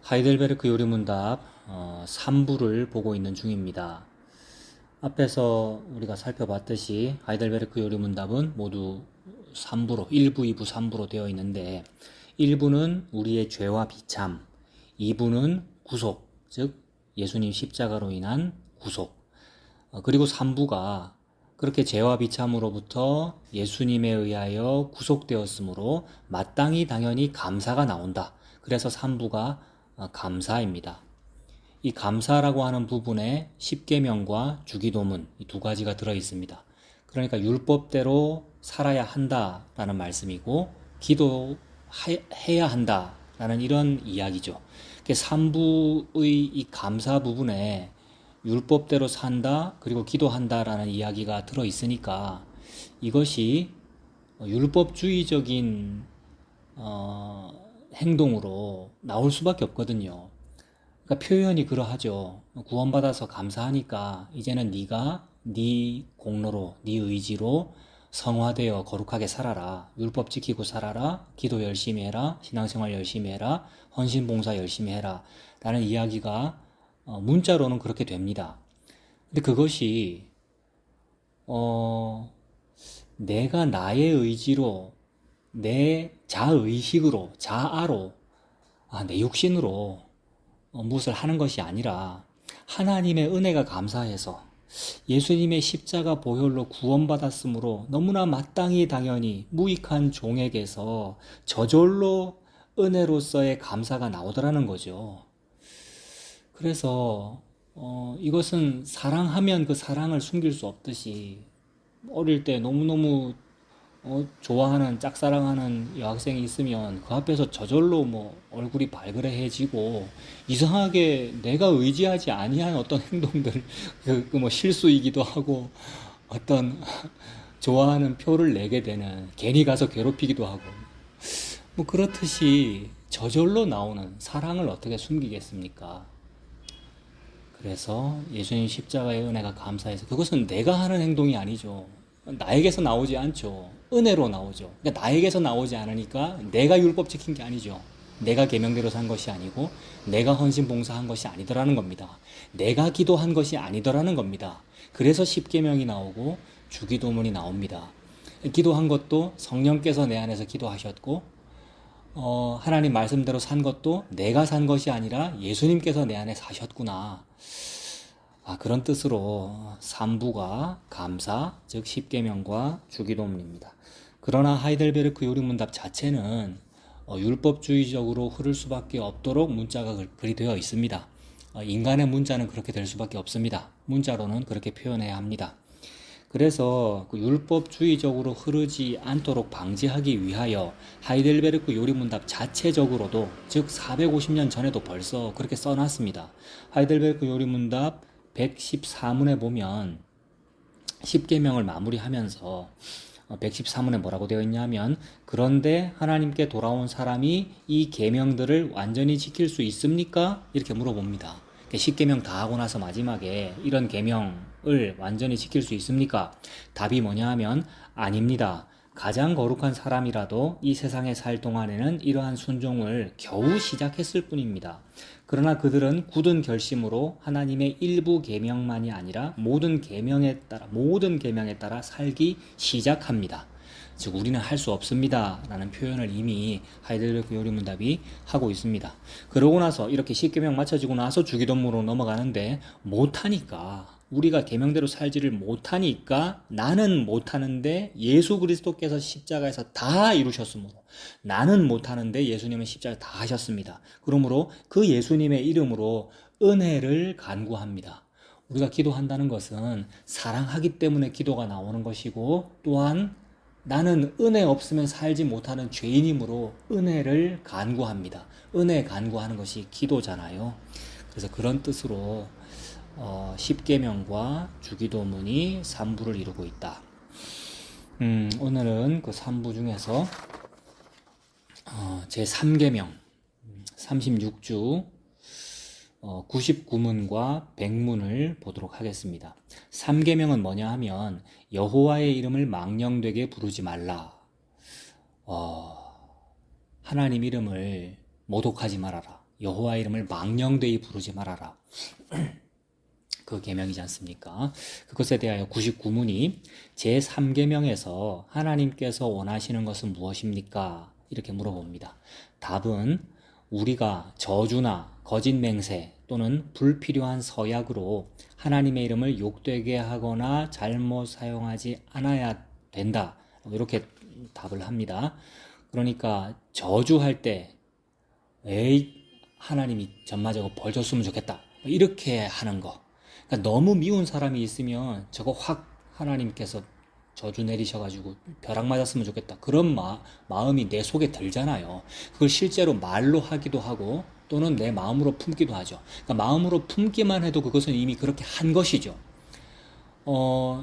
하이델베르크 요리문답 3부를 보고 있는 중입니다. 앞에서 우리가 살펴봤듯이 하이델베르크 요리문답은 모두 3부로 1부, 2부, 3부로 되어 있는데 1부는 우리의 죄와 비참, 2부는 구속, 즉 예수님 십자가로 인한 구속, 그리고 3부가 그렇게 죄와 비참으로부터 예수님에 의하여 구속되었으므로 마땅히 당연히 감사가 나온다. 그래서 3부가 감사입니다. 이 감사라고 하는 부분에 십계명과 주기도문 이 두 가지가 들어 있습니다. 그러니까 율법대로 살아야 한다라는 말씀이고 기도해야 한다라는 이런 이야기죠. 3부의 이 감사 부분에 율법대로 산다 그리고 기도한다라는 이야기가 들어 있으니까 이것이 율법주의적인 행동으로 나올 수밖에 없거든요. 그러니까 표현이 그러하죠. 구원받아서 감사하니까 이제는 네가 네 공로로, 네 의지로 성화되어 거룩하게 살아라. 율법 지키고 살아라. 기도 열심히 해라. 신앙생활 열심히 해라. 헌신봉사 열심히 해라. 라는 이야기가 문자로는 그렇게 됩니다. 근데 그것이 내가 나의 의지로, 내 자의식으로, 자아로, 내 육신으로 무엇을 하는 것이 아니라 하나님의 은혜가 감사해서 예수님의 십자가 보혈로 구원받았으므로 너무나 마땅히 당연히 무익한 종에게서 저절로 은혜로서의 감사가 나오더라는 거죠. 그래서 이것은 사랑하면 그 사랑을 숨길 수 없듯이 어릴 때 너무너무 좋아하는 짝사랑하는 여학생이 있으면 그 앞에서 저절로 뭐 얼굴이 발그레해지고 이상하게 내가 의지하지 아니한 어떤 행동들 뭐 실수이기도 하고 어떤 좋아하는 표를 내게 되는 괜히 가서 괴롭히기도 하고 뭐 그렇듯이 저절로 나오는 사랑을 어떻게 숨기겠습니까? 그래서 예수님 십자가의 은혜가 감사해서 그것은 내가 하는 행동이 아니죠. 나에게서 나오지 않죠. 은혜로 나오죠. 그러니까 나에게서 나오지 않으니까 내가 율법 지킨 게 아니죠. 내가 계명대로 산 것이 아니고 내가 헌신 봉사한 것이 아니더라는 겁니다. 내가 기도한 것이 아니더라는 겁니다. 그래서 십계명이 나오고 주기도문이 나옵니다. 기도한 것도 성령께서 내 안에서 기도하셨고 하나님 말씀대로 산 것도 내가 산 것이 아니라 예수님께서 내 안에 사셨구나. 그런 뜻으로 3부가 감사, 즉 십계명과 주기도문입니다. 그러나 하이델베르크 요리문답 자체는 율법주의적으로 흐를 수밖에 없도록 문자가 글이 되어 있습니다. 인간의 문자는 그렇게 될 수밖에 없습니다. 문자로는 그렇게 표현해야 합니다. 그래서 그 율법주의적으로 흐르지 않도록 방지하기 위하여 하이델베르크 요리문답 자체적으로도 즉 450년 전에도 벌써 그렇게 써놨습니다. 하이델베르크 요리문답 114문에 보면 십계명을 마무리하면서 114문에 뭐라고 되어 있냐면 그런데 하나님께 돌아온 사람이 이 계명들을 완전히 지킬 수 있습니까? 이렇게 물어봅니다. 십계명 다 하고 나서 마지막에 이런 계명을 완전히 지킬 수 있습니까? 답이 뭐냐 하면 아닙니다. 가장 거룩한 사람이라도 이 세상에 살 동안에는 이러한 순종을 겨우 시작했을 뿐입니다. 그러나 그들은 굳은 결심으로 하나님의 일부 계명만이 아니라 모든 계명에 따라 살기 시작합니다. 즉 우리는 할 수 없습니다 라는 표현을 이미 하이델베르크 요리문답이 하고 있습니다. 그러고 나서 이렇게 십계명 맞춰지고 나서 주기도문으로 넘어가는데 못하니까 우리가 계명대로 살지를 못하니까 나는 못하는데 예수 그리스도께서 십자가에서 다 이루셨으므로 나는 못하는데 예수님은 십자가 다 하셨습니다. 그러므로 그 예수님의 이름으로 은혜를 간구합니다. 우리가 기도한다는 것은 사랑하기 때문에 기도가 나오는 것이고 또한 나는 은혜 없으면 살지 못하는 죄인이므로 은혜를 간구합니다. 은혜 간구하는 것이 기도잖아요. 그래서 그런 뜻으로 십계명과 주기도문이 3부를 이루고 있다. 오늘은 그 3부 중에서 제 3계명 36주 99문과 100문을 보도록 하겠습니다. 3계명은 뭐냐 하면 여호와의 이름을 망령되게 부르지 말라. 하나님 이름을 모독하지 말아라. 여호와 이름을 망령되이 부르지 말아라. 그 계명이지 않습니까? 그것에 대하여 99문이 제3계명에서 하나님께서 원하시는 것은 무엇입니까? 이렇게 물어봅니다. 답은 우리가 저주나 거짓 맹세 또는 불필요한 서약으로 하나님의 이름을 욕되게 하거나 잘못 사용하지 않아야 된다. 이렇게 답을 합니다. 그러니까 저주할 때 에이 하나님이 전마저거 벌 줬으면 좋겠다. 이렇게 하는 거. 그러니까 너무 미운 사람이 있으면 저거 확 하나님께서 저주 내리셔가지고 벼락 맞았으면 좋겠다. 그런 마음이 내 속에 들잖아요. 그걸 실제로 말로 하기도 하고 또는 내 마음으로 품기도 하죠. 그러니까 마음으로 품기만 해도 그것은 이미 그렇게 한 것이죠.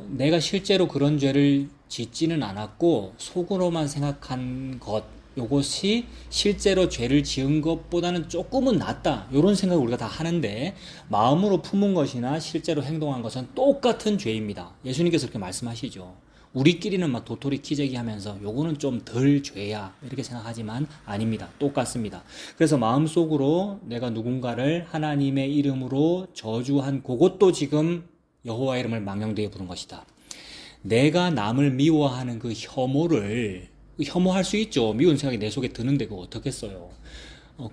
내가 실제로 그런 죄를 짓지는 않았고 속으로만 생각한 것, 요것이 실제로 죄를 지은 것보다는 조금은 낫다. 이런 생각을 우리가 다 하는데 마음으로 품은 것이나 실제로 행동한 것은 똑같은 죄입니다. 예수님께서 그렇게 말씀하시죠. 우리끼리는 막 도토리 키재기 하면서 요거는 좀 덜 죄야 이렇게 생각하지만 아닙니다. 똑같습니다. 그래서 마음속으로 내가 누군가를 하나님의 이름으로 저주한 그것도 지금 여호와 이름을 망령되이 부른 것이다. 내가 남을 미워하는 그 혐오를 혐오할 수 있죠. 미운 생각이 내 속에 드는데 그거 어떻겠어요.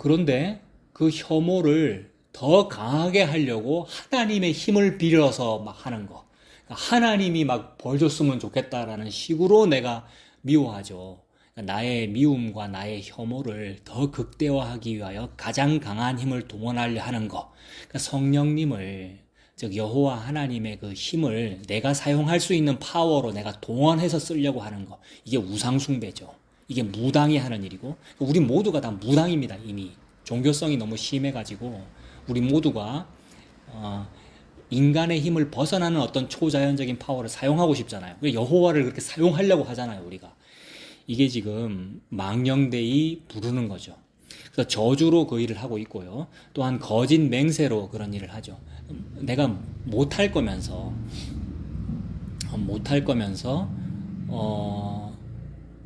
그런데 그 혐오를 더 강하게 하려고 하나님의 힘을 빌어서 막 하는 거. 하나님이 막 벌 줬으면 좋겠다라는 식으로 내가 미워하죠. 나의 미움과 나의 혐오를 더 극대화하기 위하여 가장 강한 힘을 동원하려 하는 거. 그러니까 성령님을 즉 여호와 하나님의 그 힘을 내가 사용할 수 있는 파워로 내가 동원해서 쓰려고 하는 거. 이게 우상숭배죠. 이게 무당이 하는 일이고 우리 모두가 다 무당입니다. 이미 종교성이 너무 심해가지고 우리 모두가 인간의 힘을 벗어나는 어떤 초자연적인 파워를 사용하고 싶잖아요. 여호와를 그렇게 사용하려고 하잖아요. 우리가 이게 지금 망령되이 부르는 거죠. 그래서 저주로 그 일을 하고 있고요. 또한 거짓 맹세로 그런 일을 하죠. 내가 못할 거면서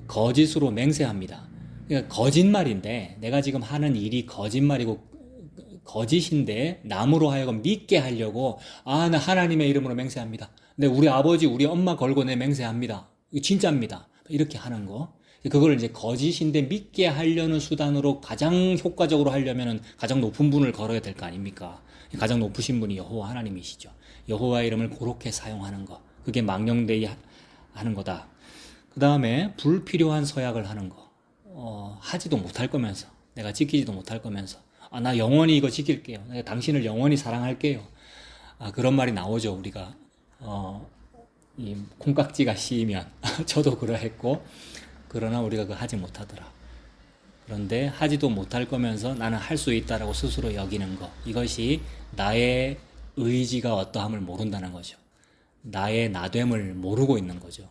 거짓으로 맹세합니다. 그러니까 거짓말인데 내가 지금 하는 일이 거짓말이고 거짓인데 남으로 하여금 믿게 하려고 나 하나님의 이름으로 맹세합니다. 근데 우리 아버지 우리 엄마 걸고 내 맹세합니다. 이거 진짜입니다. 이렇게 하는 거. 그걸 이제 거짓인데 믿게 하려는 수단으로 가장 효과적으로 하려면은 가장 높은 분을 걸어야 될 거 아닙니까? 가장 높으신 분이 여호와 하나님이시죠. 여호와 이름을 그렇게 사용하는 거. 그게 망령되이 하는 거다. 그 다음에 불필요한 서약을 하는 거. 하지도 못할 거면서 내가 지키지도 못할 거면서 나 영원히 이거 지킬게요. 내가 당신을 영원히 사랑할게요. 그런 말이 나오죠. 우리가 이 콩깍지가 씌이면 저도 그러했고 그러나 우리가 그거 하지 못하더라. 그런데 하지도 못할 거면서 나는 할 수 있다라고 스스로 여기는 거. 이것이 나의 의지가 어떠함을 모른다는 거죠. 나의 나됨을 모르고 있는 거죠.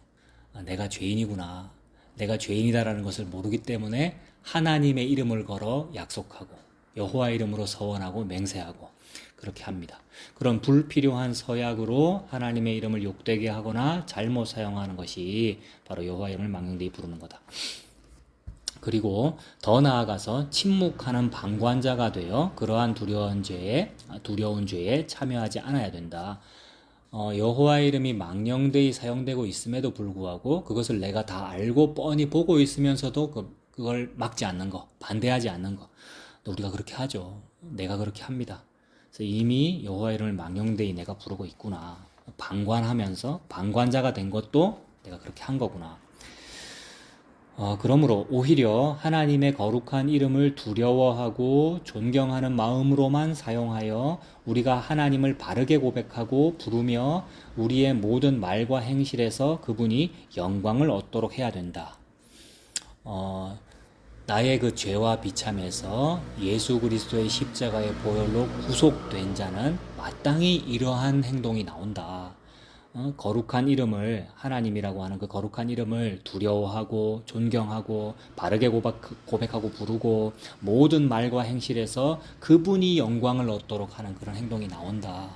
내가 죄인이구나. 내가 죄인이다라는 것을 모르기 때문에 하나님의 이름을 걸어 약속하고 여호와 이름으로 서원하고 맹세하고 그렇게 합니다. 그런 불필요한 서약으로 하나님의 이름을 욕되게 하거나 잘못 사용하는 것이 바로 여호와 이름을 망령되이 부르는 거다. 그리고 더 나아가서 침묵하는 방관자가 되어 그러한 두려운 죄에 참여하지 않아야 된다. 여호와 이름이 망령되이 사용되고 있음에도 불구하고 그것을 내가 다 알고 뻔히 보고 있으면서도 그걸 막지 않는 거, 반대하지 않는 거. 우리가 그렇게 하죠. 내가 그렇게 합니다. 그래서 이미 여호와 이름을 망령되이 내가 부르고 있구나. 방관하면서 방관자가 된 것도 내가 그렇게 한 거구나. 그러므로 오히려 하나님의 거룩한 이름을 두려워하고 존경하는 마음으로만 사용하여 우리가 하나님을 바르게 고백하고 부르며 우리의 모든 말과 행실에서 그분이 영광을 얻도록 해야 된다. 나의 그 죄와 비참해서 예수 그리스도의 십자가의 보혈로 구속된 자는 마땅히 이러한 행동이 나온다. 거룩한 이름을 하나님이라고 하는 그 거룩한 이름을 두려워하고 존경하고 바르게 고백하고 부르고 모든 말과 행실에서 그분이 영광을 얻도록 하는 그런 행동이 나온다.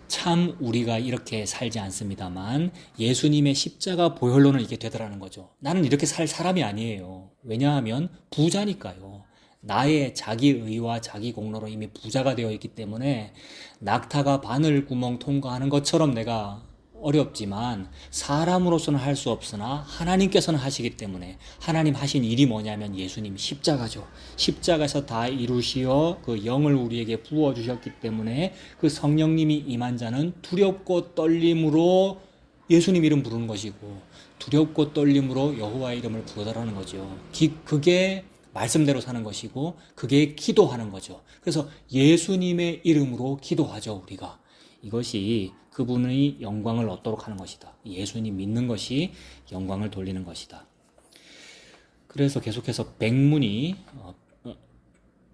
참 우리가 이렇게 살지 않습니다만 예수님의 십자가 보혈로는 이게 되더라는 거죠. 나는 이렇게 살 사람이 아니에요. 왜냐하면 부자니까요. 나의 자기 의와 자기 공로로 이미 부자가 되어 있기 때문에 낙타가 바늘 구멍 통과하는 것처럼 내가 어렵지만 사람으로서는 할 수 없으나 하나님께서는 하시기 때문에 하나님 하신 일이 뭐냐면 예수님 십자가죠. 십자가에서 다 이루시어 그 영을 우리에게 부어주셨기 때문에 그 성령님이 임한 자는 두렵고 떨림으로 예수님 이름 부르는 것이고 두렵고 떨림으로 여호와의 이름을 부르다라는 거죠. 그게 말씀대로 사는 것이고 그게 기도하는 거죠. 그래서 예수님의 이름으로 기도하죠, 우리가. 이것이 그분의 영광을 얻도록 하는 것이다. 예수님 믿는 것이 영광을 돌리는 것이다. 그래서 계속해서 백문이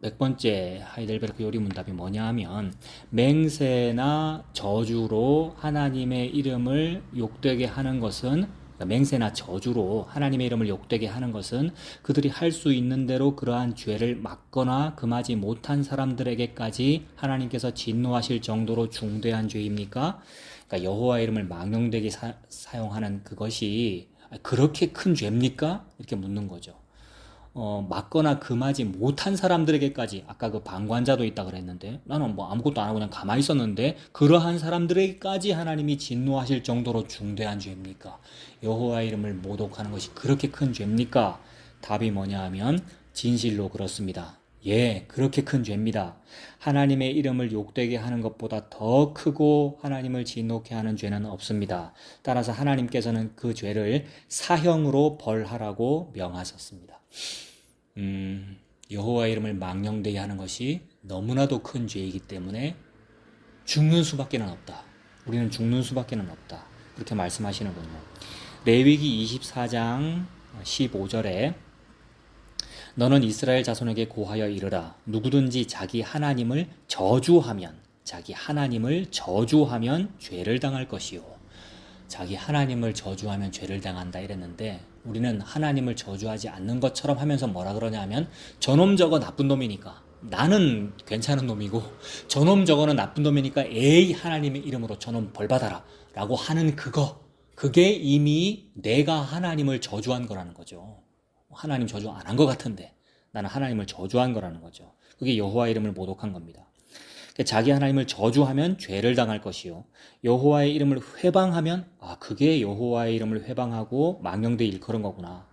100번째 하이델베르크 요리문답이 뭐냐 하면 맹세나 저주로 하나님의 이름을 욕되게 하는 것은 맹세나 저주로 하나님의 이름을 욕되게 하는 것은 그들이 할 수 있는 대로 그러한 죄를 막거나 금하지 못한 사람들에게까지 하나님께서 진노하실 정도로 중대한 죄입니까? 그러니까 여호와의 이름을 망령되게 사용하는 그것이 그렇게 큰 죄입니까? 이렇게 묻는 거죠. 막거나 금하지 못한 사람들에게까지, 아까 그 방관자도 있다 그랬는데 나는 뭐 아무것도 안 하고 그냥 가만히 있었는데 그러한 사람들에게까지 하나님이 진노하실 정도로 중대한 죄입니까? 여호와의 이름을 모독하는 것이 그렇게 큰 죄입니까? 답이 뭐냐 하면 진실로 그렇습니다. 예, 그렇게 큰 죄입니다. 하나님의 이름을 욕되게 하는 것보다 더 크고 하나님을 진노케 하는 죄는 없습니다. 따라서 하나님께서는 그 죄를 사형으로 벌하라고 명하셨습니다. 여호와의 이름을 망령되게 하는 것이 너무나도 큰 죄이기 때문에 죽는 수밖에는 없다. 우리는 죽는 수밖에는 없다. 그렇게 말씀하시는군요. 레위기 24장 15절에 너는 이스라엘 자손에게 고하여 이르라. 누구든지 자기 하나님을 저주하면 죄를 당할 것이요. 자기 하나님을 저주하면 죄를 당한다 이랬는데 우리는 하나님을 저주하지 않는 것처럼 하면서 뭐라 그러냐면 저놈 저거 나쁜 놈이니까 나는 괜찮은 놈이고 저놈 저거는 나쁜 놈이니까 에이 하나님의 이름으로 저놈 벌받아라 라고 하는 그게 이미 내가 하나님을 저주한 거라는 거죠. 하나님 저주 안 한 것 같은데 나는 하나님을 저주한 거라는 거죠. 그게 여호와 이름을 모독한 겁니다. 자기 하나님을 저주하면 죄를 당할 것이요. 여호와의 이름을 회방하면 그게 여호와의 이름을 회방하고 망령되이 일컬은 거구나.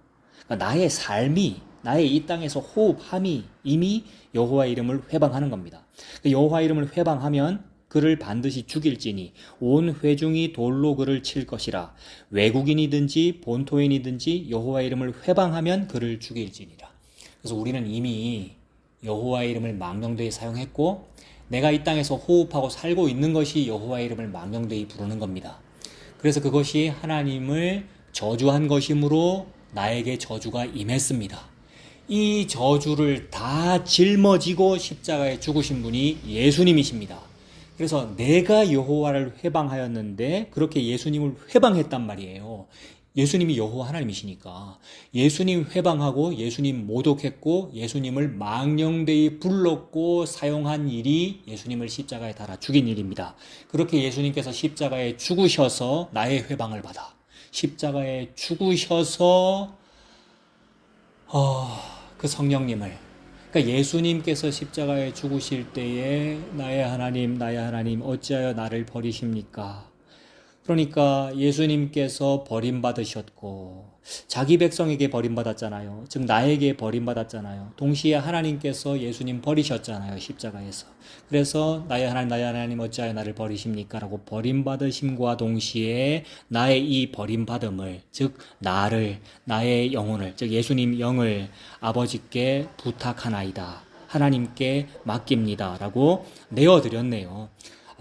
그러니까 나의 삶이 나의 이 땅에서 호흡함이 이미 여호와의 이름을 회방하는 겁니다. 여호와의 이름을 회방하면 그를 반드시 죽일지니 온 회중이 돌로 그를 칠 것이라. 외국인이든지 본토인이든지 여호와의 이름을 회방하면 그를 죽일지니라. 그래서 우리는 이미 여호와의 이름을 망령되이 사용했고 내가 이 땅에서 호흡하고 살고 있는 것이 여호와의 이름을 망령되이 부르는 겁니다. 그래서 그것이 하나님을 저주한 것이므로 나에게 저주가 임했습니다. 이 저주를 다 짊어지고 십자가에 죽으신 분이 예수님이십니다. 그래서 내가 여호와를 회방하였는데 그렇게 예수님을 회방했단 말이에요. 예수님이 여호와 하나님이시니까 예수님 회방하고 예수님 모독했고 예수님을 망령되이 불렀고 사용한 일이 예수님을 십자가에 달아 죽인 일입니다. 그렇게 예수님께서 십자가에 죽으셔서 나의 회방을 받아 십자가에 죽으셔서 그 성령님을 그러니까 예수님께서 십자가에 죽으실 때에 나의 하나님 어찌하여 나를 버리십니까? 그러니까 예수님께서 버림받으셨고 자기 백성에게 버림받았잖아요. 즉 나에게 버림받았잖아요. 동시에 하나님께서 예수님 버리셨잖아요. 십자가에서. 그래서 나의 하나님 어찌하여 나를 버리십니까? 라고 버림받으심과 동시에 나의 이 버림받음을 즉 나의 영혼을 즉 예수님 영을 아버지께 부탁하나이다. 하나님께 맡깁니다. 라고 내어드렸네요.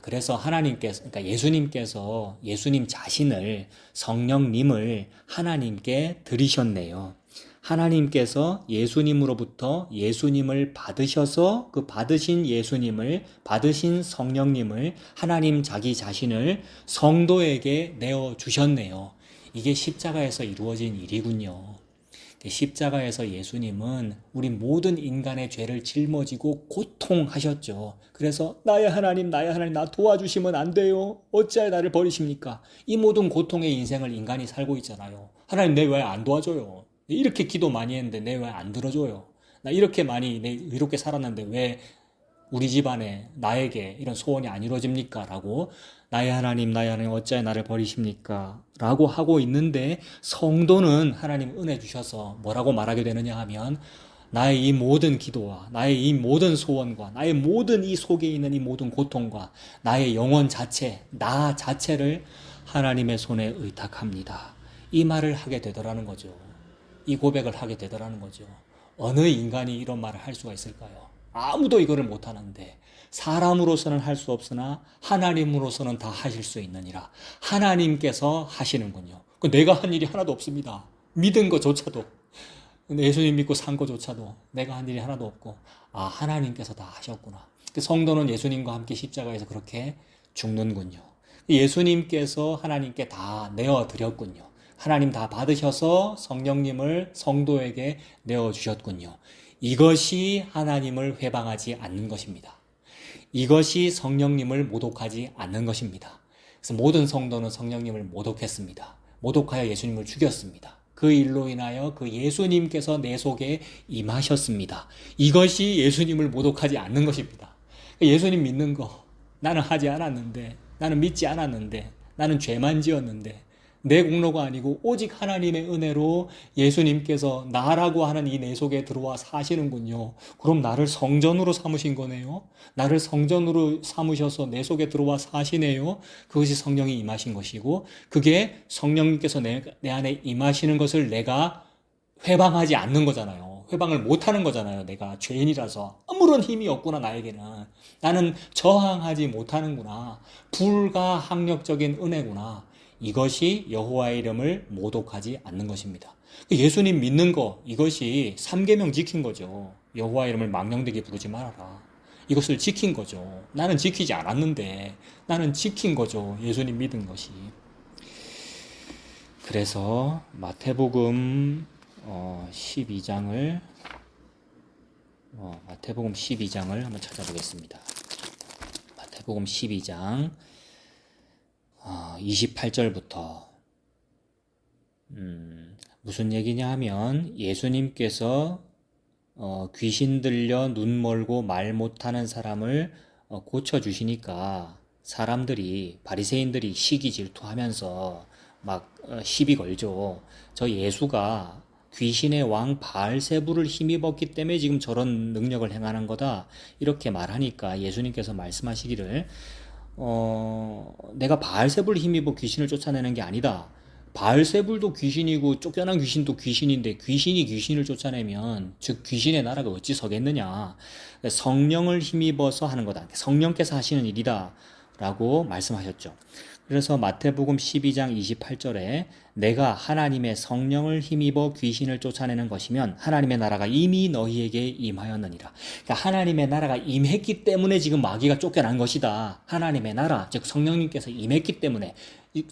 그래서 그러니까 예수님께서 예수님 자신을 성령님을 하나님께 드리셨네요. 하나님께서 예수님으로부터 예수님을 받으셔서 그 받으신 예수님을 받으신 성령님을 하나님 자기 자신을 성도에게 내어 주셨네요. 이게 십자가에서 이루어진 일이군요. 십자가에서 예수님은 우리 모든 인간의 죄를 짊어지고 고통하셨죠. 그래서 나의 하나님 나 도와주시면 안 돼요. 어찌하여 나를 버리십니까? 이 모든 고통의 인생을 인간이 살고 있잖아요. 하나님 내 왜 안 도와줘요? 이렇게 기도 많이 했는데 내 왜 안 들어줘요? 나 이렇게 많이 의롭게 살았는데 왜 우리 집안에 나에게 이런 소원이 안 이루어집니까? 라고 나의 하나님 어찌하여 나를 버리십니까? 라고 하고 있는데 성도는 하나님 은혜 주셔서 뭐라고 말하게 되느냐 하면 나의 이 모든 기도와 나의 이 모든 소원과 나의 모든 이 속에 있는 이 모든 고통과 나의 영혼 자체, 나 자체를 하나님의 손에 의탁합니다. 이 말을 하게 되더라는 거죠. 이 고백을 하게 되더라는 거죠. 어느 인간이 이런 말을 할 수가 있을까요? 아무도 이거를 못하는데 사람으로서는 할 수 없으나 하나님으로서는 다 하실 수 있느니라. 하나님께서 하시는군요. 내가 한 일이 하나도 없습니다. 믿은 것조차도, 예수님 믿고 산 것조차도 내가 한 일이 하나도 없고 하나님께서 다 하셨구나. 성도는 예수님과 함께 십자가에서 그렇게 죽는군요. 예수님께서 하나님께 다 내어드렸군요. 하나님 다 받으셔서 성령님을 성도에게 내어주셨군요. 이것이 하나님을 회방하지 않는 것입니다. 이것이 성령님을 모독하지 않는 것입니다. 그래서 모든 성도는 성령님을 모독했습니다. 모독하여 예수님을 죽였습니다. 그 일로 인하여 그 예수님께서 내 속에 임하셨습니다. 이것이 예수님을 모독하지 않는 것입니다. 예수님 믿는 거 나는 하지 않았는데, 나는 믿지 않았는데, 나는 죄만 지었는데 내 공로가 아니고 오직 하나님의 은혜로 예수님께서 나라고 하는 이 내 속에 들어와 사시는군요. 그럼 나를 성전으로 삼으신 거네요. 나를 성전으로 삼으셔서 내 속에 들어와 사시네요. 그것이 성령이 임하신 것이고, 그게 성령님께서 내 안에 임하시는 것을 내가 회방하지 않는 거잖아요. 회방을 못하는 거잖아요. 내가 죄인이라서 아무런 힘이 없구나. 나에게는 나는 저항하지 못하는구나. 불가항력적인 은혜구나. 이것이 여호와의 이름을 모독하지 않는 것입니다. 예수님 믿는 거, 이것이 3계명 지킨 거죠. 여호와의 이름을 망령되게 부르지 말아라. 이것을 지킨 거죠. 나는 지키지 않았는데 나는 지킨 거죠. 예수님 믿은 것이. 그래서 마태복음 12장을 한번 찾아보겠습니다. 마태복음 12장 28절부터 무슨 얘기냐 하면 예수님께서 귀신 들려 눈 멀고 말 못하는 사람을 고쳐주시니까 사람들이, 바리새인들이 시기 질투하면서 막 시비 걸죠. 저 예수가 귀신의 왕 바알세불을 힘입었기 때문에 지금 저런 능력을 행하는 거다, 이렇게 말하니까 예수님께서 말씀하시기를 내가 바알세불을 힘입어 귀신을 쫓아내는 게 아니다. 바알세불도 귀신이고 쫓겨난 귀신도 귀신인데 귀신이 귀신을 쫓아내면 즉 귀신의 나라가 어찌 서겠느냐. 성령을 힘입어서 하는 거다. 성령께서 하시는 일이다 라고 말씀하셨죠. 그래서 마태복음 12장 28절에 내가 하나님의 성령을 힘입어 귀신을 쫓아내는 것이면 하나님의 나라가 이미 너희에게 임하였느니라. 그러니까 하나님의 나라가 임했기 때문에 지금 마귀가 쫓겨난 것이다. 하나님의 나라, 즉 성령님께서 임했기 때문에,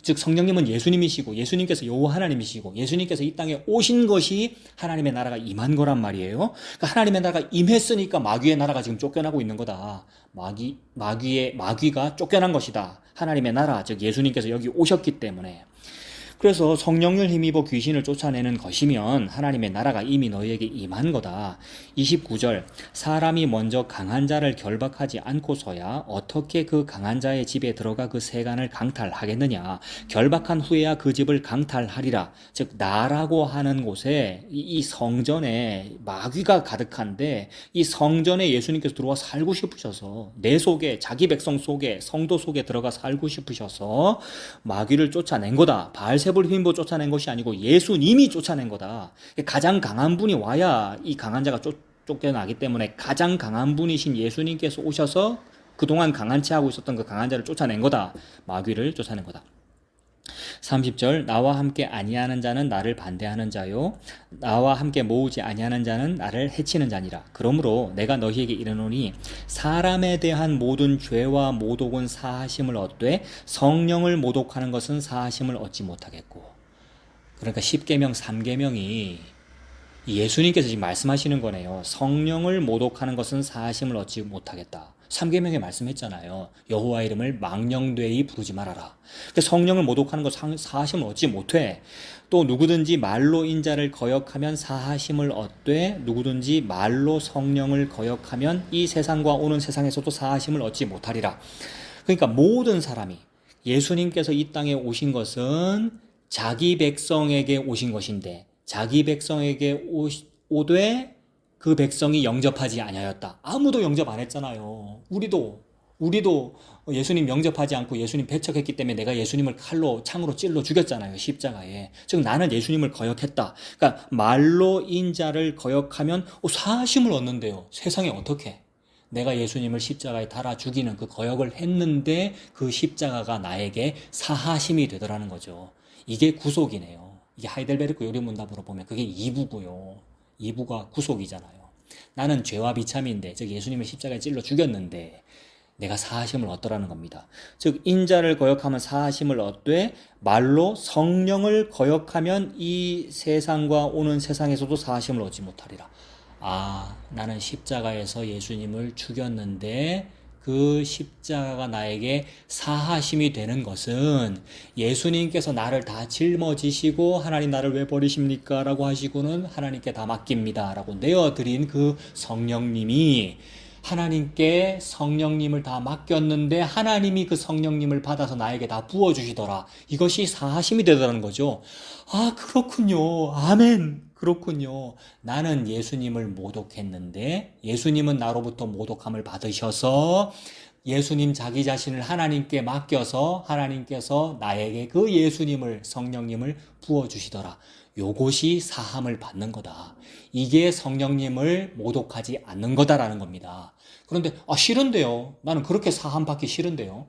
즉 성령님은 예수님이시고 예수님께서 여호와 하나님이시고 예수님께서 이 땅에 오신 것이 하나님의 나라가 임한 거란 말이에요. 그러니까 하나님의 나라가 임했으니까 마귀의 나라가 지금 쫓겨나고 있는 거다. 마귀가 쫓겨난 것이다. 하나님의 나라, 즉 예수님께서 여기 오셨기 때문에. 그래서 성령을 힘입어 귀신을 쫓아내는 것이면 하나님의 나라가 이미 너희에게 임한 거다. 29절 사람이 먼저 강한 자를 결박하지 않고서야 어떻게 그 강한 자의 집에 들어가 그 세간을 강탈하겠느냐. 결박한 후에야 그 집을 강탈하리라. 즉 나라고 하는 곳에 이 성전에 마귀가 가득한데 이 성전에 예수님께서 들어와 살고 싶으셔서 내 속에, 자기 백성 속에, 성도 속에 들어가 살고 싶으셔서 마귀를 쫓아낸 거다. 바알세불 힘입어 쫓아낸 것이 아니고 예수님이 쫓아낸 거다. 가장 강한 분이 와야 이 강한 자가 쫓겨나기 때문에 가장 강한 분이신 예수님께서 오셔서 그동안 강한 채 하고 있었던 그 강한 자를 쫓아낸 거다. 마귀를 쫓아낸 거다. 30절 나와 함께 아니하는 자는 나를 반대하는 자요 나와 함께 모으지 아니하는 자는 나를 해치는 자니라. 그러므로 내가 너희에게 이르노니 사람에 대한 모든 죄와 모독은 사하심을 얻되 성령을 모독하는 것은 사하심을 얻지 못하겠고. 그러니까 10계명 3계명이 예수님께서 지금 말씀하시는 거네요. 성령을 모독하는 것은 사하심을 얻지 못하겠다. 3계명에 말씀했잖아요. 여호와 이름을 망령되이 부르지 말아라. 성령을 모독하는 것 사하심을 얻지 못해. 또 누구든지 말로 인자를 거역하면 사하심을 얻되 누구든지 말로 성령을 거역하면 이 세상과 오는 세상에서도 사하심을 얻지 못하리라. 그러니까 모든 사람이 예수님께서 이 땅에 오신 것은 자기 백성에게 오신 것인데 자기 백성에게 오되 그 백성이 영접하지 아니하였다. 아무도 영접 안 했잖아요. 우리도 예수님 영접하지 않고 예수님 배척했기 때문에 내가 예수님을 칼로 창으로 찔러 죽였잖아요. 십자가에. 즉 나는 예수님을 거역했다. 그러니까 말로 인자를 거역하면 사하심을 얻는데요. 세상에 어떻게? 내가 예수님을 십자가에 달아 죽이는 그 거역을 했는데 그 십자가가 나에게 사하심이 되더라는 거죠. 이게 구속이네요. 이게 하이델베르크 요리문답으로 보면 그게 2부고요. 2부가 구속이잖아요. 나는 죄와 비참인데, 즉 예수님을 십자가에 찔러 죽였는데 내가 사하심을 얻더라는 겁니다. 즉 인자를 거역하면 사하심을 얻되 말로 성령을 거역하면 이 세상과 오는 세상에서도 사하심을 얻지 못하리라. 나는 십자가에서 예수님을 죽였는데 그 십자가가 나에게 사하심이 되는 것은 예수님께서 나를 다 짊어지시고 하나님 나를 왜 버리십니까? 라고 하시고는 하나님께 다 맡깁니다. 라고 내어드린 그 성령님이 하나님께 성령님을 다 맡겼는데 하나님이 그 성령님을 받아서 나에게 다 부어주시더라. 이것이 사하심이 되더라는 거죠. 그렇군요. 아멘. 그렇군요. 나는 예수님을 모독했는데 예수님은 나로부터 모독함을 받으셔서 예수님 자기 자신을 하나님께 맡겨서 하나님께서 나에게 그 예수님을 성령님을 부어주시더라. 요것이 사함을 받는 거다. 이게 성령님을 모독하지 않는 거다라는 겁니다. 그런데 싫은데요. 나는 그렇게 사함 받기 싫은데요.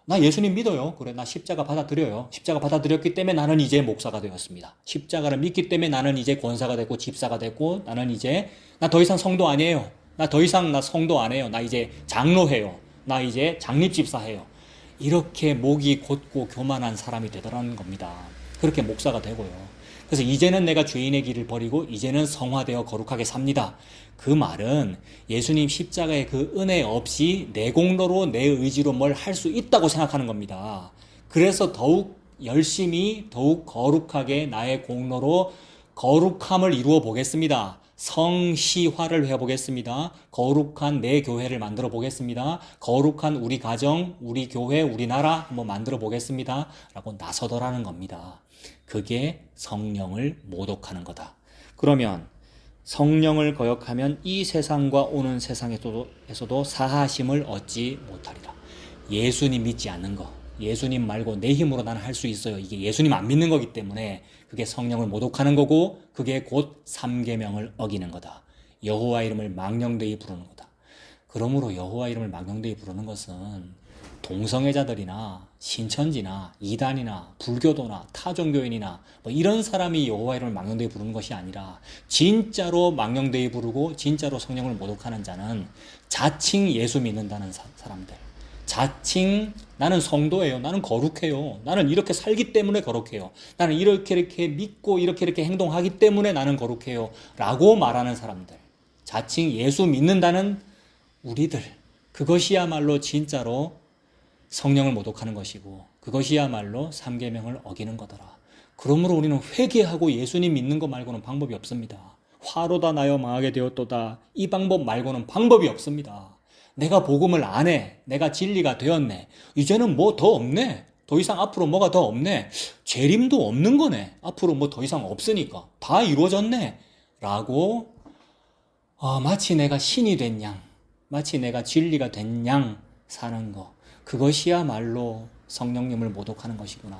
나 예수님 믿어요. 그래, 나 십자가 받아들여요. 십자가 받아들였기 때문에 나는 이제 목사가 되었습니다. 십자가를 믿기 때문에 나는 이제 권사가 됐고 집사가 됐고 나는 이제 나 더 이상 성도 아니에요. 나 더 이상 나 성도 안 해요. 나 이제 장로해요. 나 이제 장립집사해요. 이렇게 목이 곧고 교만한 사람이 되더라는 겁니다. 그렇게 목사가 되고요. 그래서 이제는 내가 죄인의 길을 버리고 이제는 성화되어 거룩하게 삽니다. 그 말은 예수님 십자가의 그 은혜 없이 내 공로로 내 의지로 뭘 할 수 있다고 생각하는 겁니다. 그래서 더욱 열심히 더욱 거룩하게 나의 공로로 거룩함을 이루어 보겠습니다. 성시화를 해보겠습니다. 거룩한 내 교회를 만들어 보겠습니다. 거룩한 우리 가정, 우리 교회, 우리 나라 한번 만들어 보겠습니다. 라고 나서더라는 겁니다. 그게 성령을 모독하는 거다. 그러면 성령을 거역하면 이 세상과 오는 세상에서도 사하심을 얻지 못하리라. 예수님 믿지 않는 거, 예수님 말고 내 힘으로 나는 할 수 있어요. 이게 예수님 안 믿는 거기 때문에 그게 성령을 모독하는 거고 그게 곧 3계명을 어기는 거다. 여호와 이름을 망령되이 부르는 거다. 그러므로 여호와 이름을 망령되이 부르는 것은 동성애자들이나 신천지나 이단이나 불교도나 타종교인이나 이런 사람이 여호와 이름을 망령되이 부르는 것이 아니라 진짜로 망령되이 부르고 진짜로 성령을 모독하는 자는 자칭 예수 믿는다는 사람들, 자칭 나는 성도예요. 나는 거룩해요. 나는 이렇게 살기 때문에 거룩해요. 나는 이렇게 믿고 이렇게 행동하기 때문에 나는 거룩해요. 라고 말하는 사람들, 자칭 예수 믿는다는 우리들, 그것이야말로 진짜로 성령을 모독하는 것이고 그것이야말로 3계명을 어기는 거더라. 그러므로 우리는 회개하고 예수님 믿는 것 말고는 방법이 없습니다. 화로다 나여 망하게 되었도다. 이 방법 말고는 방법이 없습니다. 내가 복음을 안 해. 내가 진리가 되었네. 이제는 뭐 더 없네. 더 이상 앞으로 뭐가 더 없네. 재림도 없는 거네. 앞으로 뭐 더 이상 없으니까. 다 이루어졌네. 라고 마치 내가 신이 된 양, 마치 내가 진리가 된 양 사는 거. 그것이야말로 성령님을 모독하는 것이구나.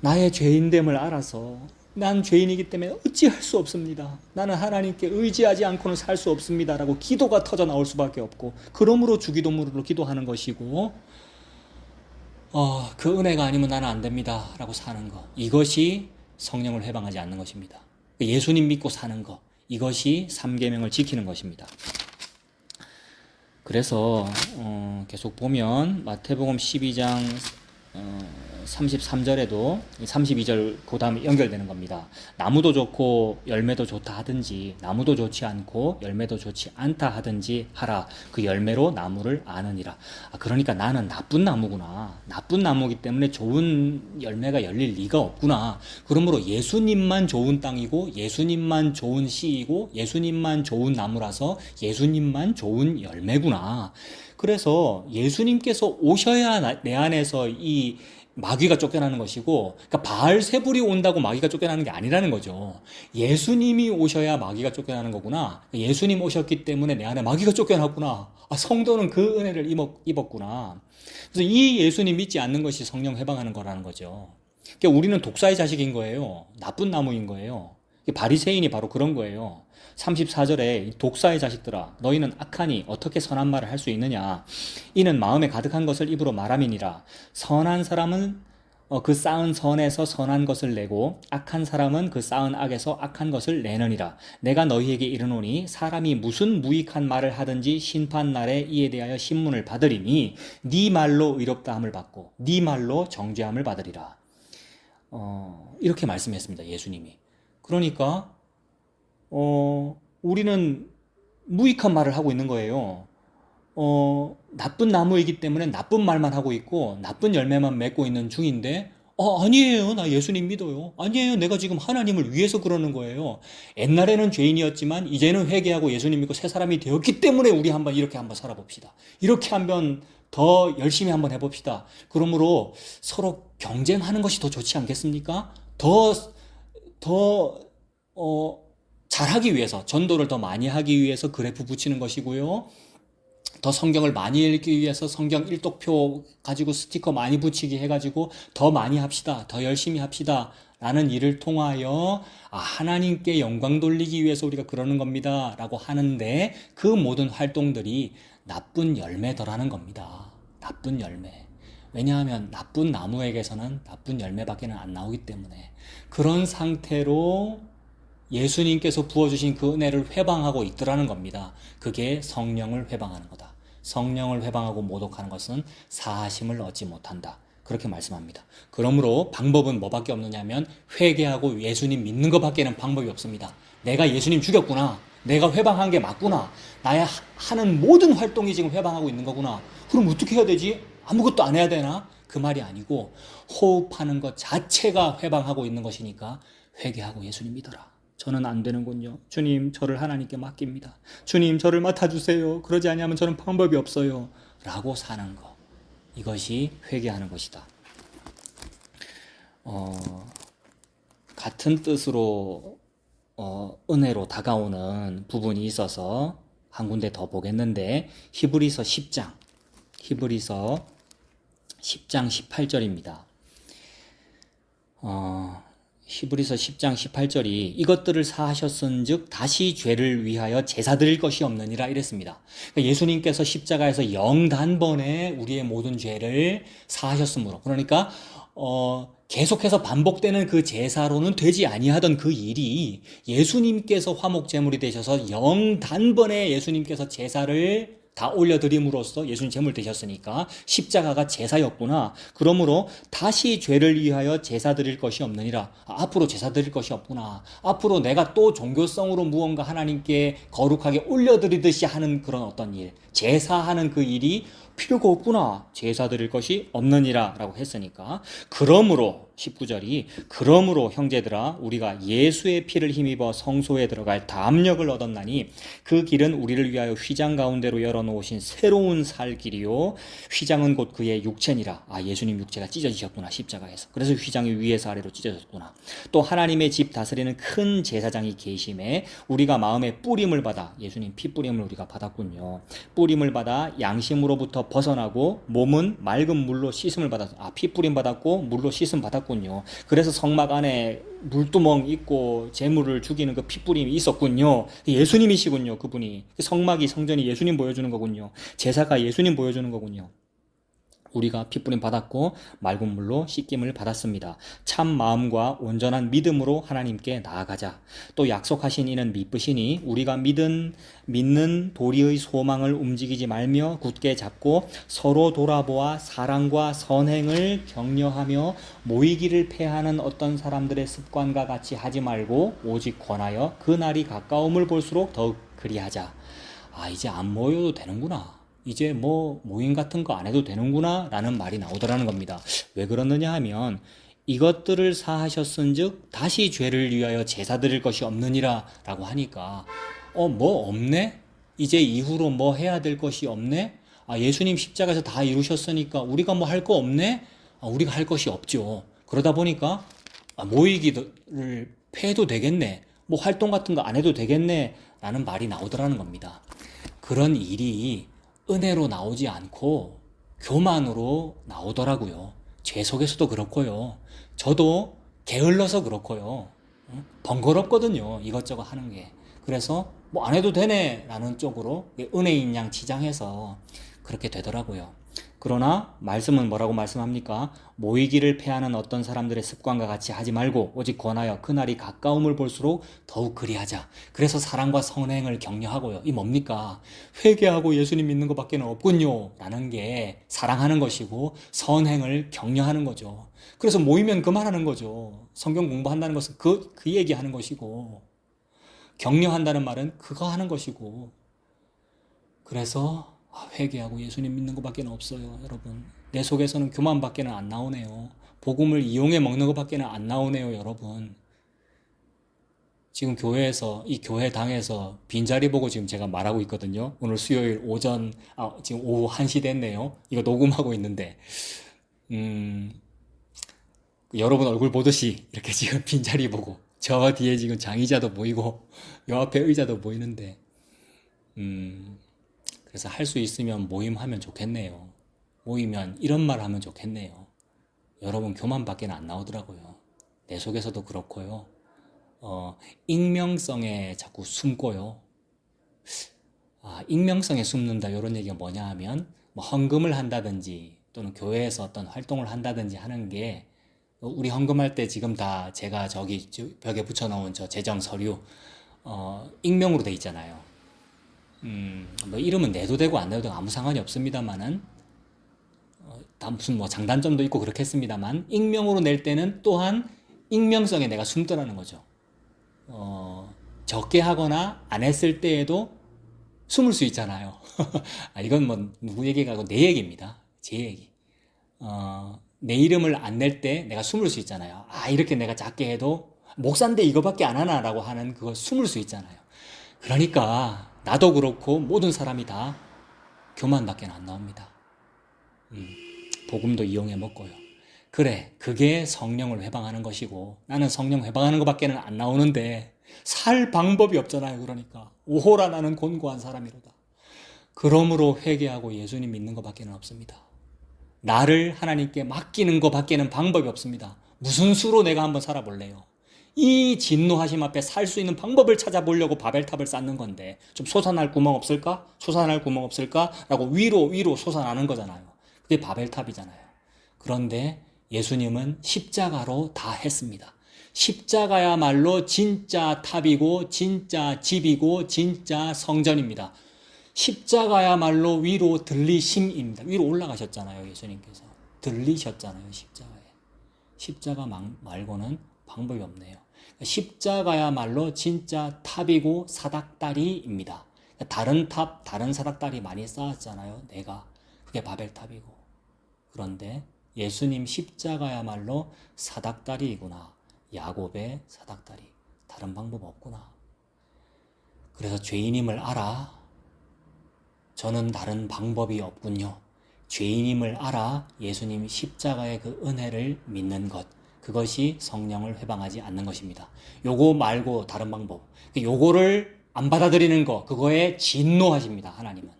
나의 죄인됨을 알아서 난 죄인이기 때문에 어찌할 수 없습니다. 나는 하나님께 의지하지 않고는 살 수 없습니다. 라고 기도가 터져 나올 수밖에 없고 그러므로 주기도문으로 기도하는 것이고 그 은혜가 아니면 나는 안 됩니다. 라고 사는 것. 이것이 성령을 회방하지 않는 것입니다. 예수님 믿고 사는 것. 이것이 3계명을 지키는 것입니다. 그래서 계속 보면 마태복음 12장 33절에도 32절 그 다음에 연결되는 겁니다. 나무도 좋고 열매도 좋다 하든지 나무도 좋지 않고 열매도 좋지 않다 하든지 하라. 그 열매로 나무를 아느니라. 그러니까 나는 나쁜 나무구나. 나쁜 나무기 때문에 좋은 열매가 열릴 리가 없구나. 그러므로 예수님만 좋은 땅이고 예수님만 좋은 씨이고 예수님만 좋은 나무라서 예수님만 좋은 열매구나. 그래서 예수님께서 오셔야 내 안에서 이 마귀가 쫓겨나는 것이고, 그러니까 바알세불이 온다고 마귀가 쫓겨나는 게 아니라는 거죠. 예수님이 오셔야 마귀가 쫓겨나는 거구나. 예수님 오셨기 때문에 내 안에 마귀가 쫓겨났구나. 성도는 그 은혜를 입었구나. 그래서 이 예수님 믿지 않는 것이 성령 해방하는 거라는 거죠. 그러니까 우리는 독사의 자식인 거예요. 나쁜 나무인 거예요. 바리새인이 바로 그런 거예요. 34절에 독사의 자식들아 너희는 악하니 어떻게 선한 말을 할 수 있느냐. 이는 마음에 가득한 것을 입으로 말함이니라. 선한 사람은 그 쌓은 선에서 선한 것을 내고 악한 사람은 그 쌓은 악에서 악한 것을 내느니라. 내가 너희에게 이르노니 사람이 무슨 무익한 말을 하든지 심판날에 이에 대하여 신문을 받으리니 네 말로 의롭다함을 받고 네 말로 정죄함을 받으리라. 이렇게 말씀했습니다. 예수님이. 그러니까 우리는 무익한 말을 하고 있는 거예요. 나쁜 나무이기 때문에 나쁜 말만 하고 있고 나쁜 열매만 맺고 있는 중인데 아니에요. 나 예수님 믿어요. 아니에요. 내가 지금 하나님을 위해서 그러는 거예요. 옛날에는 죄인이었지만 이제는 회개하고 예수님 믿고 새 사람이 되었기 때문에 우리 이렇게 한번 살아봅시다. 이렇게 한번 더 열심히 한번 해봅시다. 그러므로 서로 경쟁하는 것이 더 좋지 않겠습니까? 잘하기 위해서, 전도를 더 많이 하기 위해서 그래프 붙이는 것이고요. 더 성경을 많이 읽기 위해서 성경 일독표 가지고 스티커 많이 붙이기 해가지고 더 많이 합시다. 더 열심히 합시다. 라는 일을 통하여 하나님께 영광 돌리기 위해서 우리가 그러는 겁니다. 라고 하는데 그 모든 활동들이 나쁜 열매더라는 겁니다. 나쁜 열매. 왜냐하면 나쁜 나무에게서는 나쁜 열매밖에 안 나오기 때문에 그런 상태로 예수님께서 부어주신 그 은혜를 회방하고 있더라는 겁니다. 그게 성령을 회방하는 거다. 성령을 회방하고 모독하는 것은 사하심을 얻지 못한다. 그렇게 말씀합니다. 그러므로 방법은 뭐밖에 없느냐면 회개하고 예수님 믿는 것밖에는 방법이 없습니다. 내가 예수님 죽였구나. 내가 회방한 게 맞구나. 나의 하는 모든 활동이 지금 회방하고 있는 거구나. 그럼 어떻게 해야 되지? 아무것도 안 해야 되나? 그 말이 아니고 호흡하는 것 자체가 회방하고 있는 것이니까 회개하고 예수님 믿어라. 저는 안 되는군요. 주님, 저를 하나님께 맡깁니다. 주님, 저를 맡아주세요. 그러지 않으면 저는 방법이 없어요. 라고 사는 것. 이것이 회개하는 것이다. 같은 뜻으로 은혜로 다가오는 부분이 있어서 한 군데 더 보겠는데 히브리서 10장 18절입니다. 히브리서 10장 18절이 이것들을 사하셨은즉 다시 죄를 위하여 제사 드릴 것이 없느니라 이랬습니다. 그러니까 예수님께서 십자가에서 영단번에 우리의 모든 죄를 사하셨으므로, 그러니까 계속해서 반복되는 그 제사로는 되지 아니하던 그 일이 예수님께서 화목제물이 되셔서 영단번에 예수님께서 제사를 다 올려드림으로써 예수님 제물 되셨으니까 십자가가 제사였구나. 그러므로 다시 죄를 위하여 제사 드릴 것이 없느니라. 앞으로 제사 드릴 것이 없구나. 앞으로 내가 또 종교성으로 무언가 하나님께 거룩하게 올려드리듯이 하는 그런 어떤 일, 제사하는 그 일이 필요가 없구나. 제사 드릴 것이 없느니라 라고 했으니까, 그러므로 19절이 그러므로 형제들아 우리가 예수의 피를 힘입어 성소에 들어갈 담력을 얻었나니 그 길은 우리를 위하여 휘장 가운데로 열어놓으신 새로운 살 길이요 휘장은 곧 그의 육체니라. 예수님 육체가 찢어지셨구나. 십자가에서. 그래서 휘장이 위에서 아래로 찢어졌구나. 또 하나님의 집 다스리는 큰 제사장이 계심에 우리가 마음에 뿌림을 받아, 예수님 피 뿌림을 우리가 받았군요. 뿌림을 받아 양심으로부터 벗어나고 몸은 맑은 물로 씻음을 받았어. 피 뿌림 받았고 물로 씻음 받았군요. 그래서 성막 안에 물두멍 있고 제물을 죽이는 그 피뿌림이 있었군요. 예수님이시군요. 그분이. 성막이, 성전이 예수님 보여주는 거군요. 제사가 예수님 보여주는 거군요. 우리가 핏부림 받았고 맑은 물로 씻김을 받았습니다. 참 마음과 온전한 믿음으로 하나님께 나아가자. 또 약속하신 이는 미쁘시니 우리가 믿는 도리의 소망을 움직이지 말며 굳게 잡고 서로 돌아보아 사랑과 선행을 격려하며 모이기를 패하는 어떤 사람들의 습관과 같이 하지 말고 오직 권하여 그 날이 가까움을 볼수록 더욱 그리하자. 아, 이제 안 모여도 되는구나. 이제 뭐 모임 같은 거 안 해도 되는구나 라는 말이 나오더라는 겁니다. 왜 그러느냐 하면 이것들을 사하셨은즉 다시 죄를 위하여 제사 드릴 것이 없느니라 라고 하니까 뭐 없네? 이제 이후로 뭐 해야 될 것이 없네? 아, 예수님 십자가에서 다 이루셨으니까 우리가 뭐 할 거 없네? 아, 우리가 할 것이 없죠. 그러다 보니까 모이기를 패해도 되겠네. 뭐 활동 같은 거 안 해도 되겠네 라는 말이 나오더라는 겁니다. 그런 일이 은혜로 나오지 않고 교만으로 나오더라고요. 죄 속에서도 그렇고요. 저도 게을러서 그렇고요. 번거롭거든요. 이것저것 하는 게. 그래서 뭐 안 해도 되네 라는 쪽으로 은혜인 양 치장해서 그렇게 되더라고요. 그러나 말씀은 뭐라고 말씀합니까? 모이기를 패하는 어떤 사람들의 습관과 같이 하지 말고 오직 권하여 그날이 가까움을 볼수록 더욱 그리하자. 그래서 사랑과 선행을 격려하고요. 이 뭡니까? 회개하고 예수님 믿는 것밖에 없군요 라는 게 사랑하는 것이고 선행을 격려하는 거죠. 그래서 모이면 그만하는 거죠. 성경 공부한다는 것은 그 얘기하는 것이고 격려한다는 말은 그거 하는 것이고 그래서 회개하고 예수님 믿는 것밖에 없어요. 여러분, 내 속에서는 교만밖에 안 나오네요. 복음을 이용해 먹는 것밖에 안 나오네요. 여러분, 지금 교회에서 이 교회당에서 빈자리 보고 지금 제가 말하고 있거든요. 오늘 수요일 오전 지금 오후 1시 됐네요. 이거 녹음하고 있는데 여러분 얼굴 보듯이 이렇게 지금 빈자리 보고 저 뒤에 지금 장의자도 보이고 요 앞에 의자도 보이는데 그래서 할 수 있으면 모임하면 좋겠네요. 모이면 이런 말 하면 좋겠네요. 여러분 교만밖에 안 나오더라고요. 내 속에서도 그렇고요. 익명성에 자꾸 숨고요. 익명성에 숨는다 이런 얘기가 뭐냐 하면 뭐 헌금을 한다든지 또는 교회에서 어떤 활동을 한다든지 하는 게 우리 헌금할 때 지금 다 제가 저기 벽에 붙여놓은 저 재정 서류 익명으로 돼 있잖아요. 뭐 이름은 내도 되고 안 내도 되고 아무 상관이 없습니다만은 다 무슨 뭐 장단점도 있고 그렇겠습니다만 익명으로 낼 때는 또한 익명성에 내가 숨더라는 거죠. 적게 하거나 안 했을 때에도 숨을 수 있잖아요. 이건 뭐 누구 얘기가 아니고 내 얘기입니다. 제 얘기. 내 이름을 안 낼 때 내가 숨을 수 있잖아요. 이렇게 내가 작게 해도 목사인데 이거밖에 안 하나라고 하는 그거 숨을 수 있잖아요. 그러니까 나도 그렇고 모든 사람이 다 교만밖에 안 나옵니다. 복음도 이용해 먹고요. 그래, 그게 성령을 회방하는 것이고 나는 성령 회방하는 것밖에 안 나오는데 살 방법이 없잖아요. 그러니까 오호라 나는 곤고한 사람이로다. 그러므로 회개하고 예수님 믿는 것밖에 없습니다. 나를 하나님께 맡기는 것밖에 방법이 없습니다. 무슨 수로 내가 한번 살아볼래요? 이 진노하심 앞에 살 수 있는 방법을 찾아보려고 바벨탑을 쌓는 건데 좀 솟아날 구멍 없을까? 솟아날 구멍 없을까? 라고 위로 솟아나는 거잖아요. 그게 바벨탑이잖아요. 그런데 예수님은 십자가로 다 했습니다. 십자가야말로 진짜 탑이고 진짜 집이고 진짜 성전입니다. 십자가야말로 위로 들리심입니다. 위로 올라가셨잖아요. 예수님께서 들리셨잖아요. 십자가에. 십자가 말고는 방법이 없네요. 십자가야말로 진짜 탑이고 사닥다리입니다. 다른 탑, 다른 사닥다리 많이 쌓았잖아요. 내가. 그게 바벨탑이고. 그런데 예수님 십자가야말로 사닥다리이구나. 야곱의 사닥다리. 다른 방법 없구나. 그래서 죄인임을 알아. 저는 다른 방법이 없군요. 죄인임을 알아 예수님 십자가의 그 은혜를 믿는 것. 그것이 성령을 회방하지 않는 것입니다. 요거 말고 다른 방법. 요거를 안 받아들이는 거, 그거에 진노하십니다. 하나님은.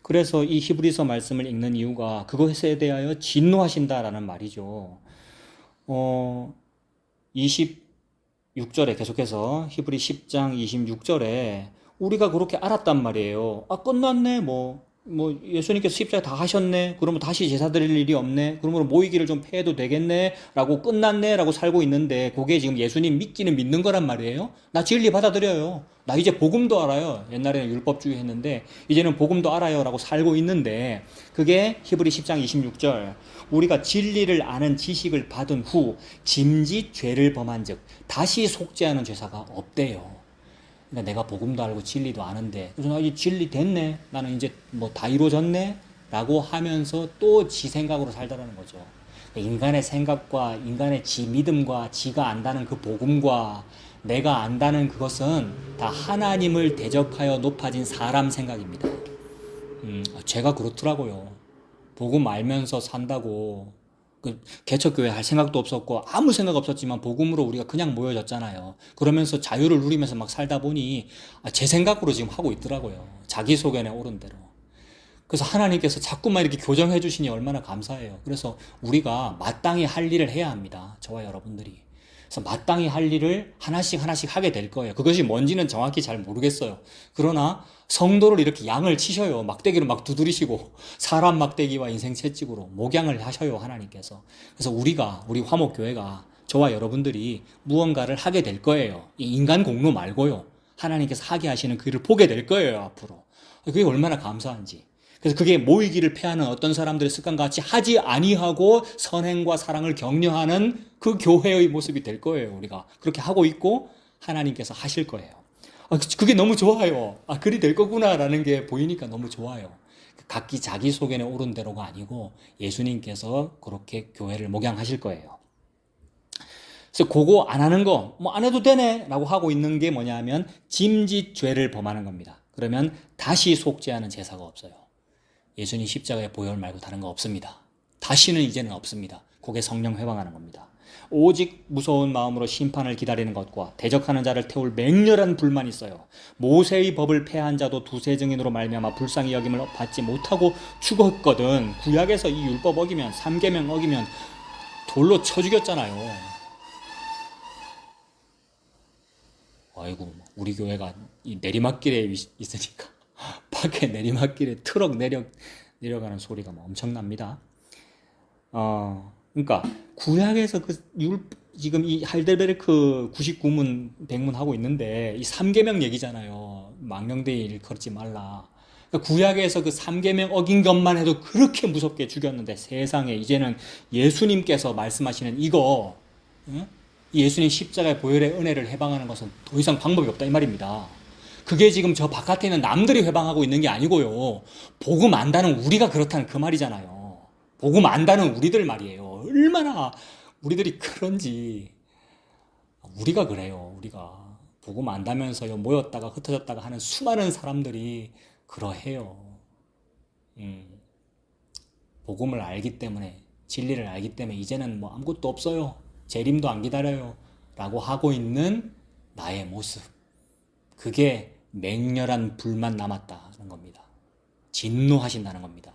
그래서 이 히브리서 말씀을 읽는 이유가 그것에 대하여 진노하신다라는 말이죠. 26절에 계속해서 히브리 10장 26절에 우리가 그렇게 알았단 말이에요. 끝났네 뭐. 뭐 예수님께서 십자가 다 하셨네. 그러면 다시 제사 드릴 일이 없네. 그러면 모이기를 좀 패해도 되겠네. 라고 끝났네. 라고 살고 있는데 그게 지금 예수님 믿기는 믿는 거란 말이에요. 나 진리 받아들여요. 나 이제 복음도 알아요. 옛날에는 율법주의 했는데 이제는 복음도 알아요. 라고 살고 있는데 그게 히브리 10장 26절. 우리가 진리를 아는 지식을 받은 후 짐짓 죄를 범한 즉 다시 속죄하는 죄사가 없대요. 그러니까 내가 복음도 알고 진리도 아는데 그래서 나 이제 진리 됐네, 나는 이제 뭐 다 이루어졌네 라고 하면서 또 지 생각으로 살더라는 거죠. 인간의 생각과 인간의 지 믿음과 지가 안다는 그 복음과 내가 안다는 그것은 다 하나님을 대적하여 높아진 사람 생각입니다. 제가 그렇더라고요. 복음 알면서 산다고 개척교회 할 생각도 없었고 아무 생각 없었지만 복음으로 우리가 그냥 모여졌잖아요. 그러면서 자유를 누리면서 막 살다 보니 제 생각으로 지금 하고 있더라고요. 자기소견에 옳은 대로. 그래서 하나님께서 자꾸만 이렇게 교정해 주시니 얼마나 감사해요. 그래서 우리가 마땅히 할 일을 해야 합니다. 저와 여러분들이. 그래서 마땅히 할 일을 하나씩 하나씩 하게 될 거예요. 그것이 뭔지는 정확히 잘 모르겠어요. 그러나 성도를 이렇게 양을 치셔요. 막대기로 막 두드리시고 사람 막대기와 인생 채찍으로 목양을 하셔요. 하나님께서. 그래서 우리 화목교회가 저와 여러분들이 무언가를 하게 될 거예요. 이 인간 공로 말고요. 하나님께서 하게 하시는 그 일을 보게 될 거예요. 앞으로. 그게 얼마나 감사한지. 그래서 그게 모이기를 패하는 어떤 사람들의 습관과 같이 하지 아니하고 선행과 사랑을 격려하는 그 교회의 모습이 될 거예요. 우리가 그렇게 하고 있고 하나님께서 하실 거예요. 그게 너무 좋아요. 그리 될 거구나라는 게 보이니까 너무 좋아요. 각기 자기 소견에 옳은 대로가 아니고 예수님께서 그렇게 교회를 목양하실 거예요. 그래서 그거 안 하는 거, 뭐 안 해도 되네 라고 하고 있는 게 뭐냐면 짐짓 죄를 범하는 겁니다. 그러면 다시 속죄하는 제사가 없어요. 예수님 십자가의 보혈 말고 다른 거 없습니다. 다시는 이제는 없습니다. 그게 성령 회방하는 겁니다. 오직 무서운 마음으로 심판을 기다리는 것과 대적하는 자를 태울 맹렬한 불만이 있어요. 모세의 법을 폐한 자도 두세 증인으로 말미암아 불쌍히 여김을 받지 못하고 죽었거든. 구약에서 이 율법 어기면, 삼계명 어기면 돌로 쳐 죽였잖아요. 아이고, 우리 교회가 이 내리막길에 있으니까 밖에 내리막길에 트럭 내려가는 소리가 뭐 엄청납니다. 그러니까 구약에서 지금 이 할델베르크 99문 100문 하고 있는데 이 3계명 얘기잖아요. 망령되이 일컬지 말라. 그러니까 구약에서 그 3계명 어긴 것만 해도 그렇게 무섭게 죽였는데 세상에 이제는 예수님께서 말씀하시는 이거, 예수님 십자가의 보혈의 은혜를 해방하는 것은 더 이상 방법이 없다 이 말입니다. 그게 지금 저 바깥에 있는 남들이 회방하고 있는 게 아니고요. 복음 안다는 우리가 그렇다는 그 말이잖아요. 복음 안다는 우리들 말이에요. 얼마나 우리들이 그런지. 우리가 그래요. 우리가 복음 안다면서요 모였다가 흩어졌다가 하는 수많은 사람들이 그러해요. 복음을 알기 때문에, 진리를 알기 때문에 이제는 뭐 아무것도 없어요. 재림도 안 기다려요. 라고 하고 있는 나의 모습. 그게 맹렬한 불만 남았다는 겁니다. 진노하신다는 겁니다.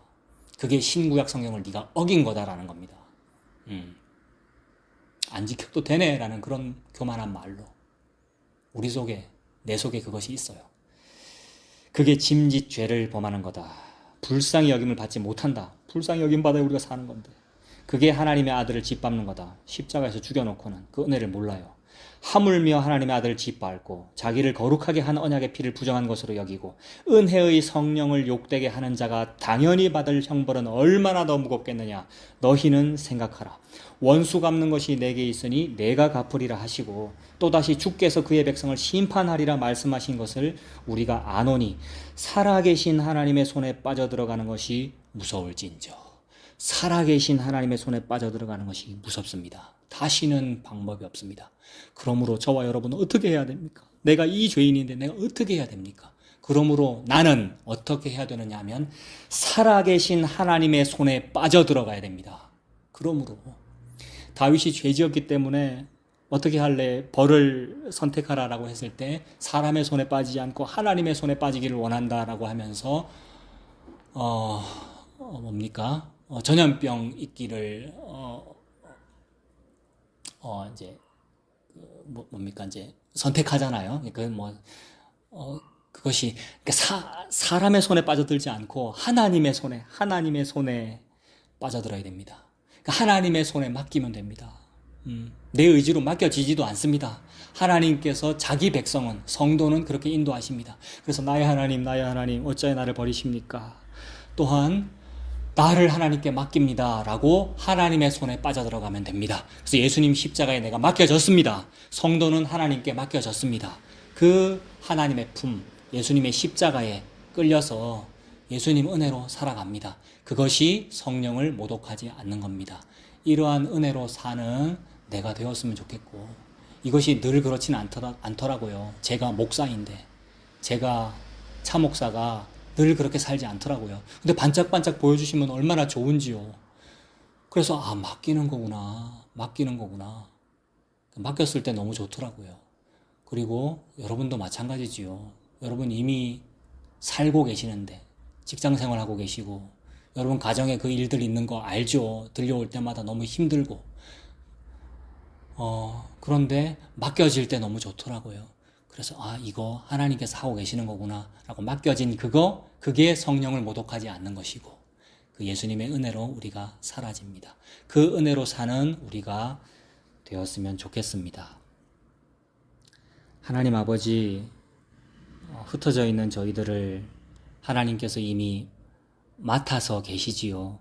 그게 신구약 성경을 네가 어긴 거다라는 겁니다. 안 지켜도 되네라는 그런 교만한 말로 우리 속에, 내 속에 그것이 있어요. 그게 짐짓 죄를 범하는 거다. 불쌍히 여김을 받지 못한다. 불쌍히 여김 받아야 우리가 사는 건데. 그게 하나님의 아들을 짓밟는 거다. 십자가에서 죽여놓고는 그 은혜를 몰라요. 하물며 하나님의 아들을 짓밟고 자기를 거룩하게 한 언약의 피를 부정한 것으로 여기고 은혜의 성령을 욕되게 하는 자가 당연히 받을 형벌은 얼마나 더 무겁겠느냐. 너희는 생각하라. 원수 갚는 것이 내게 있으니 내가 갚으리라 하시고 또다시 주께서 그의 백성을 심판하리라 말씀하신 것을 우리가 아노니 살아계신 하나님의 손에 빠져들어가는 것이 무서울진저. 살아계신 하나님의 손에 빠져들어가는 것이 무섭습니다. 다시는 방법이 없습니다. 그러므로 저와 여러분은 어떻게 해야 됩니까? 내가 이 죄인인데 내가 어떻게 해야 됩니까? 그러므로 나는 어떻게 해야 되느냐 하면 살아계신 하나님의 손에 빠져들어가야 됩니다. 그러므로 다윗이 죄지었기 때문에 어떻게 할래? 벌을 선택하라라고 했을 때 사람의 손에 빠지지 않고 하나님의 손에 빠지기를 원한다라고 하면서 뭡니까? 전염병 있기를 이제 뭡니까 이제 선택하잖아요. 그 그것이 사람의 손에 빠져들지 않고 하나님의 손에 빠져들어야 됩니다. 그러니까 하나님의 손에 맡기면 됩니다. 내 의지로 맡겨지지도 않습니다. 하나님께서 자기 백성은, 성도는 그렇게 인도하십니다. 그래서 나의 하나님 어찌하여 나를 버리십니까? 또한 나를 하나님께 맡깁니다 라고 하나님의 손에 빠져들어가면 됩니다. 그래서 예수님 십자가에 내가 맡겨졌습니다. 성도는 하나님께 맡겨졌습니다. 그 하나님의 품, 예수님의 십자가에 끌려서 예수님 은혜로 살아갑니다. 그것이 성령을 모독하지 않는 겁니다. 이러한 은혜로 사는 내가 되었으면 좋겠고, 이것이 늘 그렇지는 않더라고요. 제가 목사인데, 제가 차목사가 늘 그렇게 살지 않더라고요. 근데 반짝반짝 보여주시면 얼마나 좋은지요. 그래서 맡기는 거구나. 맡겼을 때 너무 좋더라고요. 그리고 여러분도 마찬가지지요. 여러분 이미 살고 계시는데, 직장 생활하고 계시고, 여러분 가정에 그 일들 있는 거 알죠. 들려올 때마다 너무 힘들고, 그런데 맡겨질 때 너무 좋더라고요. 그래서 이거 하나님께서 하고 계시는 거구나 라고 맡겨진 그게 성령을 모독하지 않는 것이고, 그 예수님의 은혜로 우리가 사라집니다. 그 은혜로 사는 우리가 되었으면 좋겠습니다. 하나님 아버지, 흩어져 있는 저희들을 하나님께서 이미 맡아서 계시지요.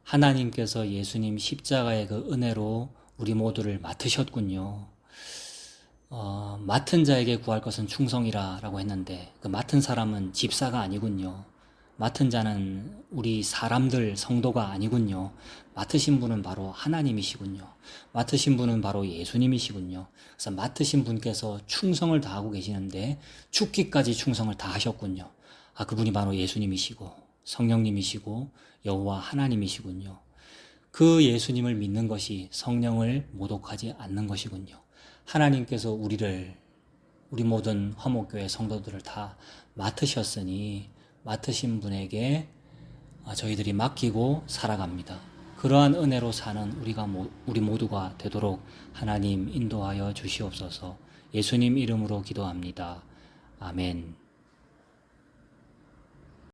하나님께서 예수님 십자가의 그 은혜로 우리 모두를 맡으셨군요. 맡은 자에게 구할 것은 충성이라 라고 했는데, 그 맡은 사람은 집사가 아니군요. 맡은 자는 우리 사람들, 성도가 아니군요. 맡으신 분은 바로 하나님이시군요. 맡으신 분은 바로 예수님이시군요. 그래서 맡으신 분께서 충성을 다하고 계시는데 죽기까지 충성을 다하셨군요. 그분이 바로 예수님이시고 성령님이시고 여호와 하나님이시군요. 그 예수님을 믿는 것이 성령을 모독하지 않는 것이군요. 하나님께서 우리 모든 화목교회 성도들을 다 맡으셨으니 맡으신 분에게 저희들이 맡기고 살아갑니다. 그러한 은혜로 사는 우리 모두가 되도록 하나님 인도하여 주시옵소서. 예수님 이름으로 기도합니다. 아멘.